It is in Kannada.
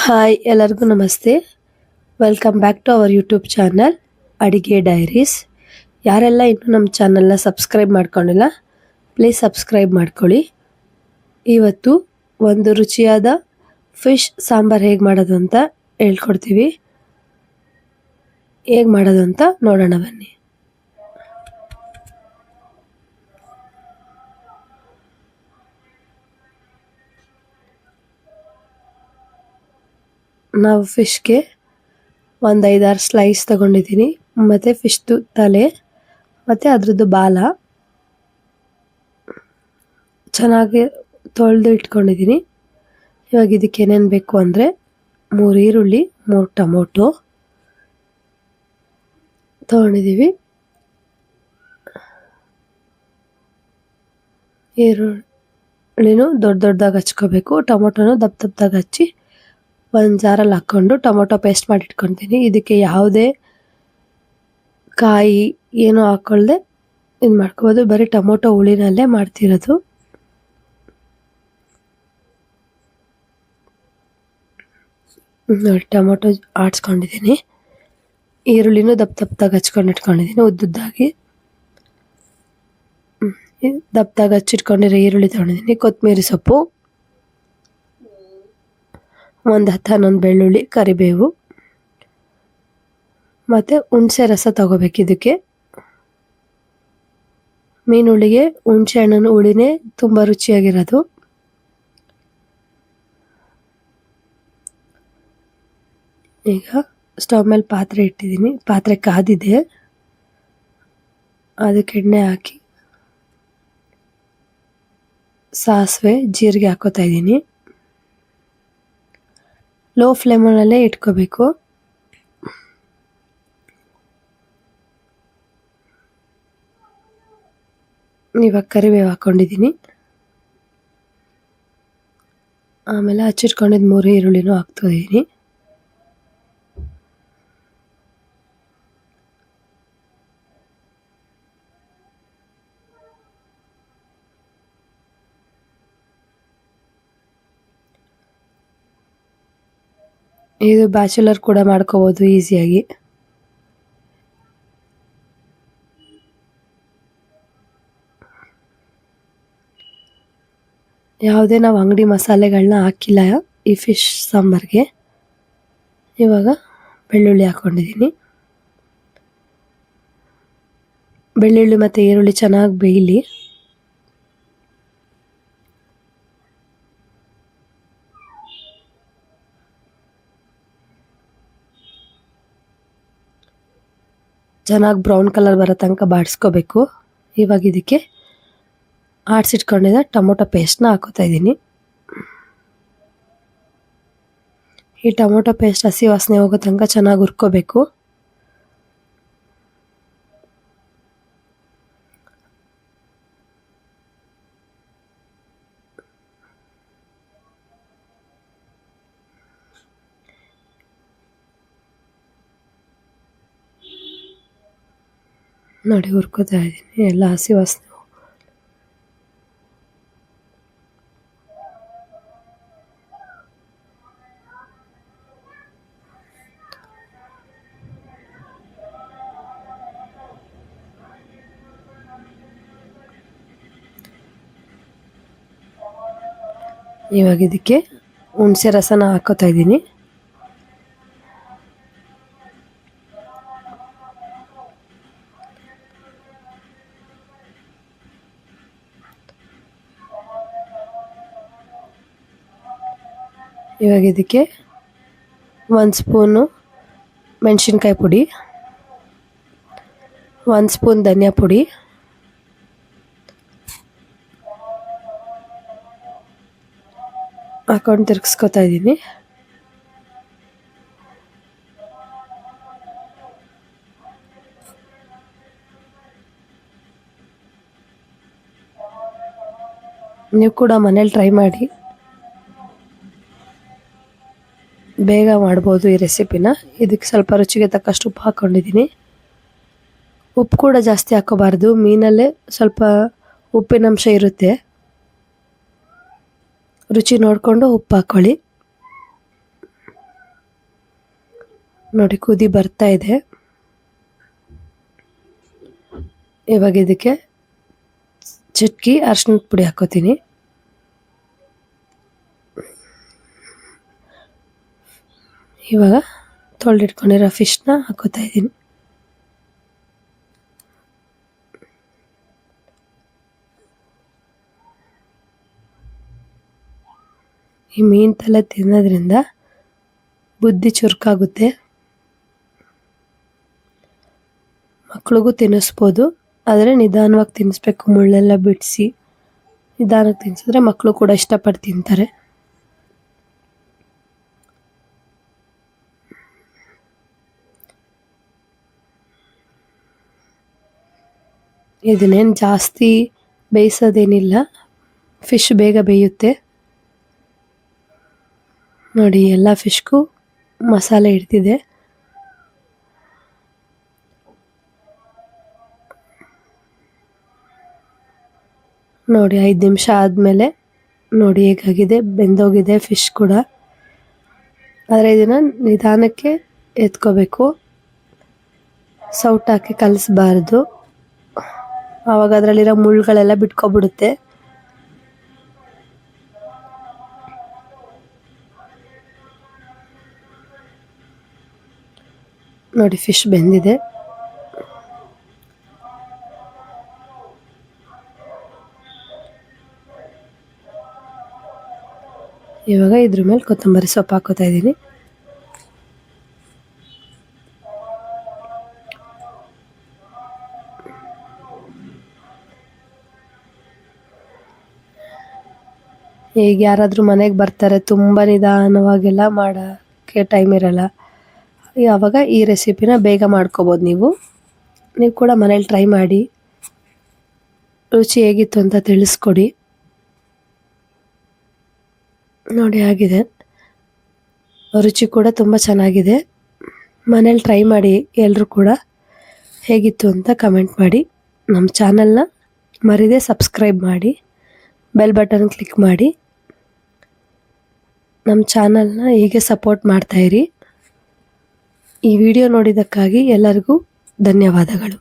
ಹಾಯ್ ಎಲ್ಲರಿಗೂ ನಮಸ್ತೆ. Welcome back to our YouTube channel Adige diaries. ಯಾರೆಲ್ಲ ಇನ್ನೂ ನಮ್ಮ ಚಾನಲ್ನ ಸಬ್ಸ್ಕ್ರೈಬ್ ಮಾಡ್ಕೊಂಡಿಲ್ಲ, ಪ್ಲೀಸ್ ಸಬ್ಸ್ಕ್ರೈಬ್ ಮಾಡ್ಕೊಳ್ಳಿ. ಇವತ್ತು ಒಂದು ರುಚಿಯಾದ ಫಿಶ್ ಸಾಂಬಾರ್ ಹೇಗೆ ಮಾಡೋದು ಅಂತ ಹೇಳ್ಕೊಡ್ತೀವಿ. ಹೇಗೆ ಮಾಡೋದು ಅಂತ ನೋಡೋಣ ಬನ್ನಿ. ನಾವು ಫಿಶ್ಗೆ ಒಂದು 5-6 ಸ್ಲೈಸ್ ತೊಗೊಂಡಿದ್ದೀನಿ, ಮತ್ತು ಫಿಶ್ದು ತಲೆ ಮತ್ತು ಅದ್ರದ್ದು ಬಾಲ ಚೆನ್ನಾಗಿ ತೊಳೆದು ಇಟ್ಕೊಂಡಿದ್ದೀನಿ. ಇವಾಗ ಇದಕ್ಕೆ ಏನೇನು ಬೇಕು ಅಂದರೆ 3 ಈರುಳ್ಳಿ, 3 ಟೊಮೊಟೊ ತೊಗೊಂಡಿದ್ದೀವಿ. ಈರುಳ್ಳಿನೂ ದೊಡ್ಡದಾಗಿ ಹಚ್ಕೋಬೇಕು, ಟೊಮೊಟೊನೂ ದಪ್ಪದಾಗಿ ಹಚ್ಚಿ ಒಂದು ಜಾರಲ್ಲಿ ಹಾಕ್ಕೊಂಡು ಟೊಮೊಟೊ ಪೇಸ್ಟ್ ಮಾಡಿ ಇಟ್ಕೊತೀನಿ. ಇದಕ್ಕೆ ಯಾವುದೇ ಕಾಯಿ ಏನೂ ಹಾಕ್ಕೊಳ್ದೆ ಇದು ಮಾಡ್ಕೋಬೋದು, ಬರೀ ಟೊಮೊಟೊ ಹುಳಿನಲ್ಲೇ ಮಾಡ್ತಿರೋದು. ನೋಡಿ, ಟೊಮೊಟೊ ಆಡ್ಸ್ಕೊಂಡಿದ್ದೀನಿ. ಈರುಳ್ಳಿನೂ ದಪ್ಪದಾಗಿ ಹಚ್ಕೊಂಡು ಇಟ್ಕೊಂಡಿದ್ದೀನಿ ಉದ್ದುದ್ದಾಗಿ. ದಪ್ಪದಾಗಿ ಹಚ್ಚಿಟ್ಕೊಂಡಿರೋ ಈರುಳ್ಳಿ ತೊಗೊಂಡಿದ್ದೀನಿ. ಕೊತ್ತಂಬರಿ ಸೊಪ್ಪು, ಒಂದು 10-11 ಬೆಳ್ಳುಳ್ಳಿ, ಕರಿಬೇವು ಮತ್ತು ಹುಣಸೆ ರಸ ತಗೋಬೇಕು. ಇದಕ್ಕೆ ಮೀನುಳ್ಳಿಗೆ ಹುಣಸೆ ಹಣ್ಣು ಹುಳಿನೇ ತುಂಬ ರುಚಿಯಾಗಿರೋದು. ಈಗ ಸ್ಟವ್ ಮೇಲೆ ಪಾತ್ರೆ ಇಟ್ಟಿದ್ದೀನಿ, ಪಾತ್ರೆ ಕಾದಿದೆ. ಅದಕ್ಕೆ ಎಣ್ಣೆ ಹಾಕಿ ಸಾಸಿವೆ ಜೀರಿಗೆ ಹಾಕೋತಾ ಇದ್ದೀನಿ. ಲೋ ಫ್ಲೇಮಲ್ಲೇ ಇಟ್ಕೋಬೇಕು. ಇವಾಗ ಕರಿಬೇವು ಹಾಕ್ಕೊಂಡಿದ್ದೀನಿ. ಆಮೇಲೆ ಹಚ್ಚಿಟ್ಕೊಂಡಿದ್ದು 3 ಈರುಳ್ಳಿನೂ ಹಾಕ್ತಿದ್ದೀನಿ. ಇದು ಬ್ಯಾಚುಲರ್ ಕೂಡ ಮಾಡ್ಕೋಬೋದು ಈಸಿಯಾಗಿ. ಯಾವುದೇ ನಾವು ಅಂಗಡಿ ಮಸಾಲೆಗಳನ್ನ ಹಾಕಿಲ್ಲ ಈ ಫಿಶ್ ಸಾಂಬಾರಿಗೆ. ಇವಾಗ ಬೆಳ್ಳುಳ್ಳಿ ಹಾಕ್ಕೊಂಡಿದ್ದೀನಿ. ಬೆಳ್ಳುಳ್ಳಿ ಮತ್ತು ಈರುಳ್ಳಿ ಚೆನ್ನಾಗಿ ಬೇಯಲಿ. ಚೆನ್ನಾಗಿ ಬ್ರೌನ್ ಕಲರ್ ಬರೋ ತನಕ ಬಾಡಿಸ್ಕೋಬೇಕು. ಇವಾಗ ಇದಕ್ಕೆ ಆಡಿಸಿಟ್ಕೊಂಡಿದ್ದ ಟೊಮೊಟೊ ಪೇಸ್ಟ್ನ ಹಾಕೋತಾ ಇದ್ದೀನಿ. ಈ ಟೊಮೊಟೊ ಪೇಸ್ಟ್ ಹಸಿ ವಾಸನೆ ಹೋಗೋ ತನಕ ಚೆನ್ನಾಗಿ ಹುರ್ಕೋಬೇಕು. ನೋಡಿ, ಹುರ್ಕೋತಾ ಇದ್ದೀನಿ, ಎಲ್ಲ ಹಸಿ ವಾಸನೆ. ಇವಾಗ ಇದಕ್ಕೆ ಹುಣಸೆ ರಸನ ಹಾಕೋತಾ ಇದ್ದೀನಿ. ಇವಾಗ ಇದಕ್ಕೆ 1 ಸ್ಪೂನು ಮೆಣಸಿನ್ಕಾಯಿ ಪುಡಿ, 1 ಸ್ಪೂನ್ ಧನಿಯಾ ಪುಡಿ, ಹಾಕೊಂಡು ತಿರ್ಗಿಸ್ಕೊತಾ ಇದ್ದೀನಿ. ನೀವು ಕೂಡ ಮನೇಲಿ ಟ್ರೈ ಮಾಡಿ, ಬೇಗ ಮಾಡ್ಬೋದು ಈ ರೆಸಿಪಿನ. ಇದಕ್ಕೆ ಸ್ವಲ್ಪ ರುಚಿಗೆ ತಕ್ಕಷ್ಟು ಉಪ್ಪು ಹಾಕ್ಕೊಂಡಿದ್ದೀನಿ. ಉಪ್ಪು ಕೂಡ ಜಾಸ್ತಿ ಹಾಕೋಬಾರ್ದು, ಮೀನಲ್ಲೇ ಸ್ವಲ್ಪ ಉಪ್ಪಿನಂಶ ಇರುತ್ತೆ. ರುಚಿ ನೋಡಿಕೊಂಡು ಉಪ್ಪು ಹಾಕ್ಕೊಳ್ಳಿ. ನೋಡಿ ಕುದಿ ಬರ್ತಾ ಇದೆ. ಇವಾಗ ಇದಕ್ಕೆ ಚಿಟಕಿ ಅರಿಶಿಣದ ಪುಡಿ ಹಾಕೋತೀನಿ. ಇವಾಗ ತೊಳೆದಿಟ್ಕೊಂಡಿರೋ ಫಿಶ್ನ ಹಾಕೋತಾ ಇದ್ದೀನಿ. ಈ ಮೀನು ತಲೆ ತಿನ್ನೋದ್ರಿಂದ ಬುದ್ಧಿ ಚುರುಕಾಗುತ್ತೆ. ಮಕ್ಳಿಗೂ ತಿನ್ನಿಸ್ಬೋದು, ಆದರೆ ನಿಧಾನವಾಗಿ ತಿನ್ನಿಸ್ಬೇಕು. ಮುಳ್ಳೆಲ್ಲ ಬಿಡಿಸಿ ನಿಧಾನಕ್ಕೆ ತಿನ್ನಿಸಿದ್ರೆ ಮಕ್ಕಳು ಕೂಡ ಇಷ್ಟಪಟ್ಟು ತಿಂತಾರೆ. ಇದನ್ನೇನು ಜಾಸ್ತಿ ಬೇಯಿಸೋದೇನಿಲ್ಲ, ಫಿಶ್ ಬೇಗ ಬೇಯುತ್ತೆ. ನೋಡಿ ಎಲ್ಲ ಫಿಶ್ಗೂ ಮಸಾಲೆ ಹಿಡ್ದಿದೆ. ನೋಡಿ 5 ನಿಮಿಷ ಆದಮೇಲೆ ನೋಡಿ ಹೇಗಾಗಿದೆ, ಬೆಂದೋಗಿದೆ ಫಿಶ್ ಕೂಡ. ಆದರೆ ಇದನ್ನು ನಿಧಾನಕ್ಕೆ ಎತ್ಕೋಬೇಕು, ಸೌಟ್ ಹಾಕಿ ಕಲಿಸ್ಬಾರ್ದು, ಆವಾಗ ಅದರಲ್ಲಿರೋ ಮುಳ್ಳುಗಳೆಲ್ಲ ಬಿಟ್ಕೊಬಿಡುತ್ತೆ. ನೋಡಿ ಫಿಶ್ ಬೆಂದಿದೆ. ಇವಾಗ ಇದ್ರ ಮೇಲೆ ಕೊತ್ತಂಬರಿ ಸೊಪ್ಪು ಹಾಕೋತಾ ಇದ್ದೀನಿ. ಈಗ ಯಾರಾದರೂ ಮನೆಗೆ ಬರ್ತಾರೆ, ತುಂಬ ನಿಧಾನವಾಗೆಲ್ಲ ಮಾಡೋಕ್ಕೆ ಟೈಮ್ ಇರಲ್ಲ, ಆವಾಗ ಈ ರೆಸಿಪಿನ ಬೇಗ ಮಾಡ್ಕೋಬೋದು. ನೀವು ಕೂಡ ಮನೇಲಿ ಟ್ರೈ ಮಾಡಿ, ರುಚಿ ಹೇಗಿತ್ತು ಅಂತ ತಿಳಿಸ್ಕೊಡಿ. ನೋಡಿ ಆಗಿದೆ, ರುಚಿ ಕೂಡ ತುಂಬ ಚೆನ್ನಾಗಿದೆ. ಮನೇಲಿ ಟ್ರೈ ಮಾಡಿ, ಎಲ್ಲರೂ ಕೂಡ ಹೇಗಿತ್ತು ಅಂತ ಕಮೆಂಟ್ ಮಾಡಿ. ನಮ್ಮ ಚಾನಲ್ನ ಮರಿದೇ ಸಬ್ಸ್ಕ್ರೈಬ್ ಮಾಡಿ, ಬೆಲ್ ಬಟನ್ ಕ್ಲಿಕ್ ಮಾಡಿ. ನಮ್ಮ ಚಾನಲ್ನ ಹೀಗೆ ಸಪೋರ್ಟ್ ಮಾಡ್ತಾಯಿರಿ. ಈ ವಿಡಿಯೋ ನೋಡಿದ್ದಕ್ಕಾಗಿ ಎಲ್ಲರಿಗೂ ಧನ್ಯವಾದಗಳು.